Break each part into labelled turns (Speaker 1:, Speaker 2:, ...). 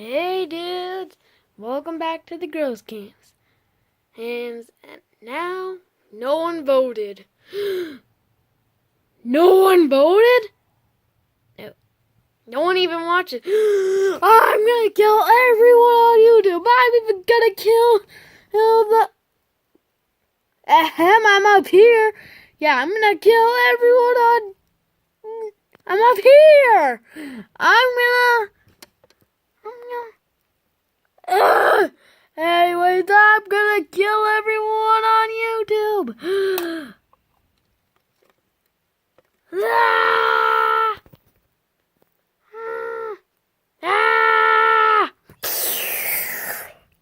Speaker 1: Hey dudes, welcome back to the Girls Games. And now, no one voted. No one voted? No. No one even watches. I'm gonna kill everyone on YouTube. I'm even gonna kill the... Ahem, I'm up here. Yeah, I'm gonna kill everyone on... I'm up here. Anyways, I'm gonna kill everyone on YouTube. Ah! Ah!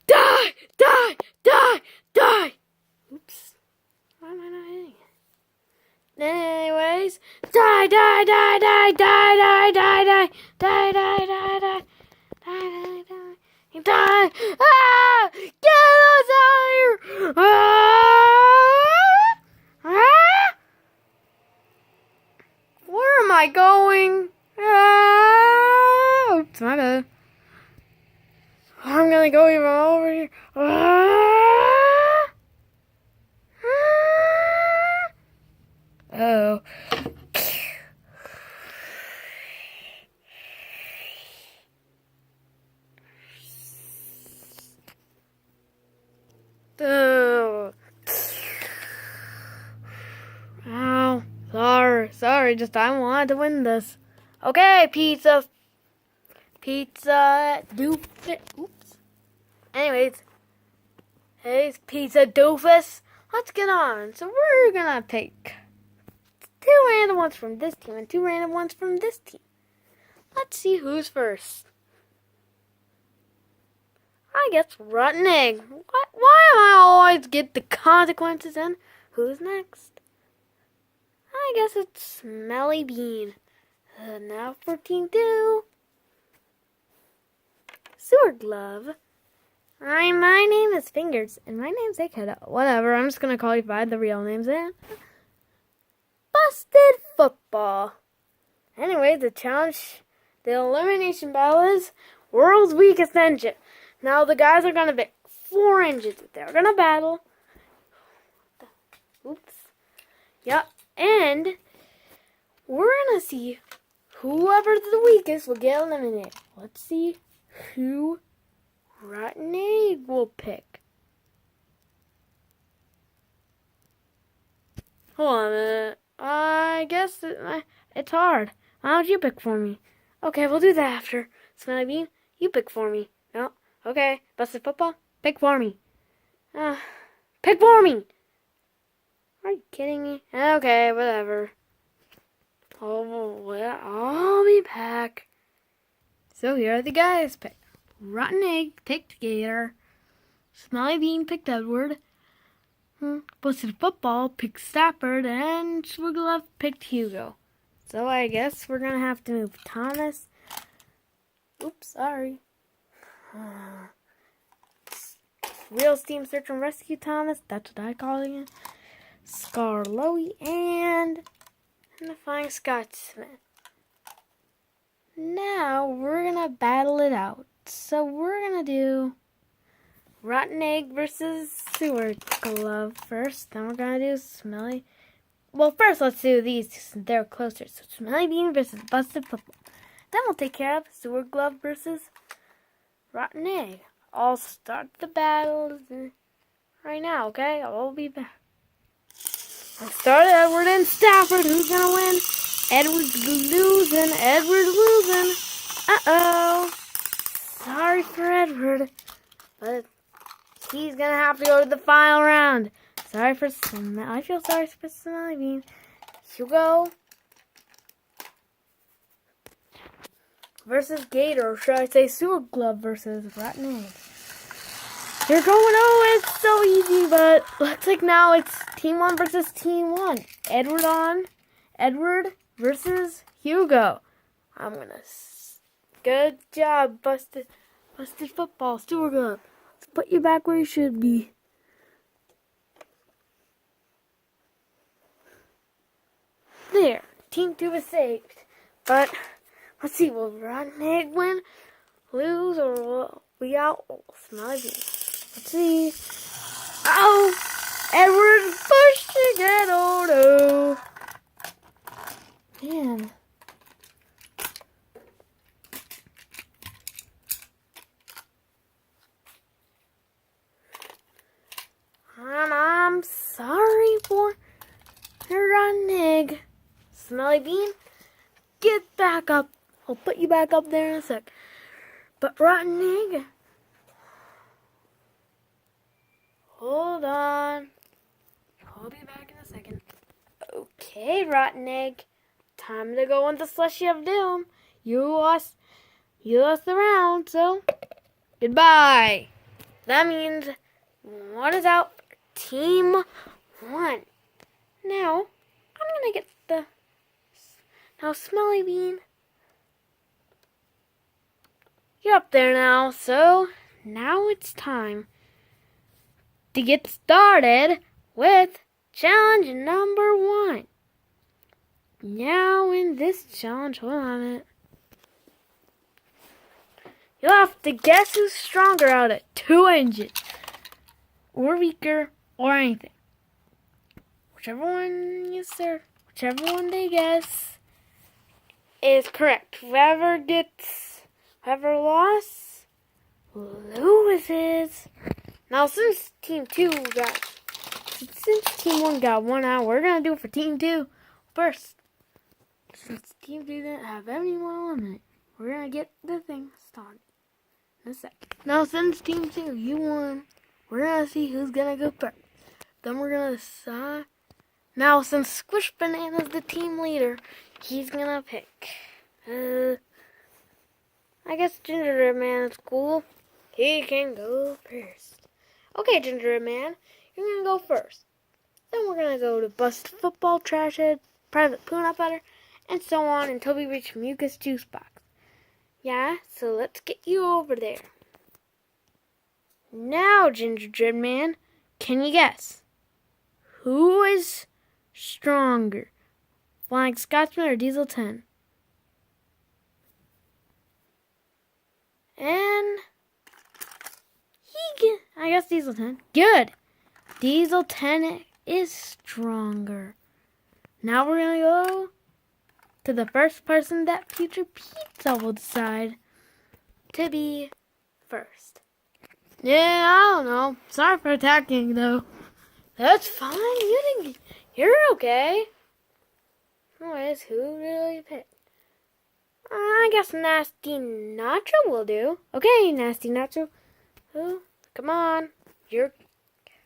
Speaker 1: Die! Die! Die! Die! Oops. Why am I not hitting it? Anyways, die! Die! Die! Die! Die! Die! Die! Die! Die! Die! Die! Die! Die! Die! Die! Ah! Get us out of here! Ah! Ah! Where am I going? Ah! Oops, my bad. I'm gonna go even over here. Ah! Ah! Oh. Oh. Ow. Sorry, just I wanted to win this. Okay, pizza doofus. Oops. Anyways, hey, pizza doofus. Let's get on. So we're gonna pick 2 random ones from this team and 2 random ones from this team. Let's see who's first. I guess rotten egg. Why am I always get the consequences and who's next? I guess it's smelly bean. Now for team 2. Sewer glove. My name is Fingers, and my name's Egghead. Whatever, I'm just gonna call you by the real names then. Busted football. Anyway, the challenge, the elimination battle is world's weakest engine. Now the guys are gonna pick 4 engines. They're gonna battle. Oops. Yep. And we're gonna see whoever's the weakest will get eliminated. Let's see who Rotten Egg will pick. Hold on a minute. I guess it's hard. Why don't you pick for me? Okay, we'll do that after. Smelly Bean, you pick for me. No? Okay. Busted Football, pick for me. Pick for me! Are you kidding me? Okay, whatever. Oh, well, I'll be back. So here are the guys picked. Rotten Egg picked Gator. Smelly Bean picked Edward. Busted Football picked Stafford. And Swigglove picked Hugo. So I guess we're going to have to move Thomas. Oops, sorry. Real Team Search and Rescue Thomas. That's what I call it again. Scarloey and the Flying Scotsman. Now we're gonna battle it out. So we're gonna do Rotten Egg versus Sewer Glove first. Then we're gonna do Smelly. Well, first let's do these since they're closer. So Smelly Bean versus Busted Football. Then we'll take care of Sewer Glove versus Rotten Egg. I'll start the battle right now, okay? I'll be back. I'll start Edward and Stafford. Who's gonna win? Edward's losing. Edward's losing. Uh-oh. Sorry for Edward. But he's gonna have to go to the final round. Sorry for I feel sorry for Smelly Bean. Hugo versus Gator. Or should I say Sewer Glove versus Rotten Egg? You're going, oh, it's so easy, but looks like now it's Team 1 versus Team 1. Edward versus Hugo. I'm gonna... Good job, Busted Football, Sewer Glove. Let's put you back where you should be. There, Team 2 is saved. But, let's see, will Rotten Egg win? lose or we out. Oh, Smelly Bean. Let's see. Oh, Edward's pushing it. Oh no. Man. And I'm sorry for your rotten egg. Smelly Bean, get back up. I'll put you back up there in a sec. But rotten egg, hold on. I'll be back in a second. Okay, rotten egg. Time to go into Slushy of Doom. You lost the round, so goodbye. That means one is out for Team 1. Now, I'm gonna get now Smelly Bean. You're up there now, so now it's time to get started with challenge number 1. Now in this challenge, hold on a minute. You'll have to guess who's stronger out of 2 engines. Or weaker, or anything. Whichever one they guess is correct. Whoever lost loses. Now since Team 1 got 1 out, we're gonna do it for Team 2 first. Since Team 2 didn't have anyone eliminated, we're gonna get the thing started in a sec. Now since Team 2, you won, we're gonna see who's gonna go first. Then we're gonna decide. Now since Squish Banana's the team leader, he's gonna pick. I guess Gingerbread Man is cool. He can go first. Okay, Gingerbread Man, you're gonna go first. Then we're gonna go to Bust Football, Trash Head, Private Peanut Butter, and so on until we reach Mucus Juice Box. Yeah, so let's get you over there. Now, Gingerbread Man, can you guess? Who is stronger? Flying Scotsman or Diesel 10? And I guess Diesel 10. Good. Diesel 10 is stronger. Now we're going to go to the first person that Future Pizza will decide to be first. Yeah, I don't know. Sorry for attacking, though. That's fine. You're okay. Anyways, who really picked? I guess Nasty Nacho will do. Okay, Nasty Nacho. Who? Come on. Your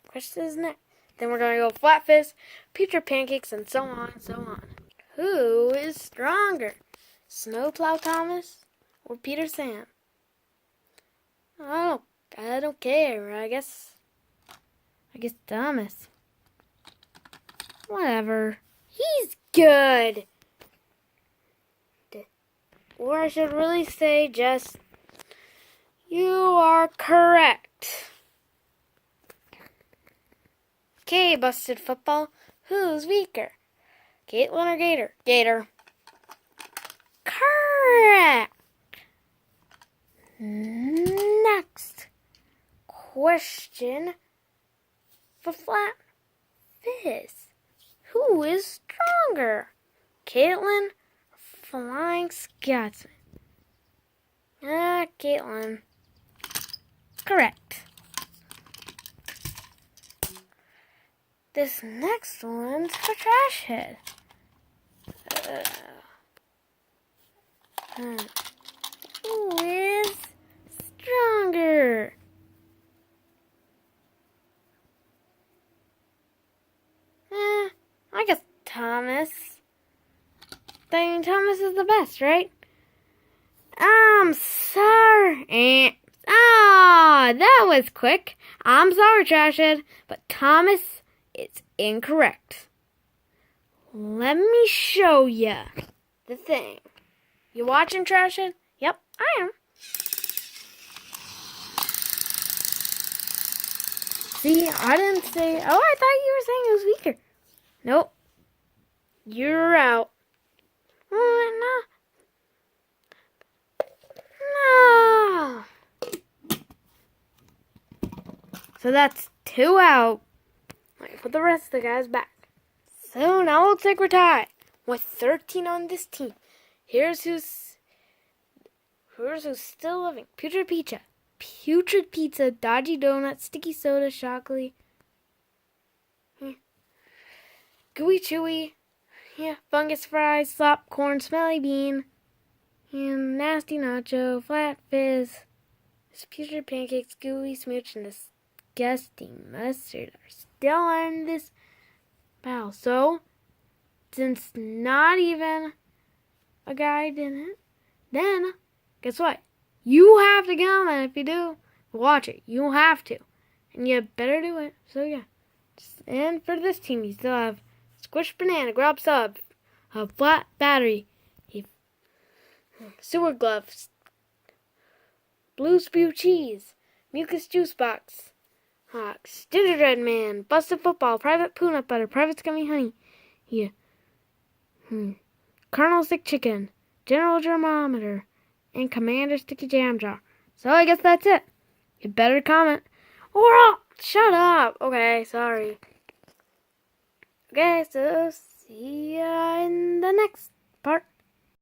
Speaker 1: question is next. Then we're going to go Flatfish, Future Pancakes, and so on and so on. Who is stronger? Snowplow Thomas or Peter Sam? I don't care. I guess Thomas. Whatever. He's good. Or I should really say just, you are correct. Okay, Busted Football. Who's weaker? Caitlin or Gator? Gator. Correct. Next question for Flatfish. Who is stronger? Caitlin or Flying Scotsman? Caitlin. Correct. This next one's for Trash Head. Who is stronger? I guess Thomas. Thomas is the best, right? I'm sorry. That was quick. I'm sorry, Trashhead, but Thomas is incorrect. Let me show ya the thing. You watching, Trashhead? Yep, I am. See, I didn't say... Oh, I thought you were saying it was weaker. Nope. You're out. No. So that's 2 out. Let me put the rest of the guys back. So now it looks like we're tied with 13 on this team. Here's who's still living. Putrid Pizza, Dodgy Donut, Sticky Soda, Chocolate, Gooey Chewy, Fungus Fries, Slop Corn, Smelly Bean, and Nasty Nacho, Flat Fizz, Putrid Pancakes, Gooey Smooch, and Disgusting Mustard are still in this battle. So, since not even a guy did it, then, guess what? You have to comment if you do. Watch it. You have to. And you better do it. So, yeah. And for this team, you still have Squish Banana, Grub Sub, a Flat Battery, a Sewer Gloves, Blue Spew Cheese, Mucus Juice Box, Hawks, Gingerbread Man, Busted Football, Private Peanut Butter, Private Scummy Honey, Colonel Sick Chicken, General Germometer, and Commander Sticky Jam Jar. So I guess that's it. You better comment. Or shut up. Okay, sorry. Okay, so see ya in the next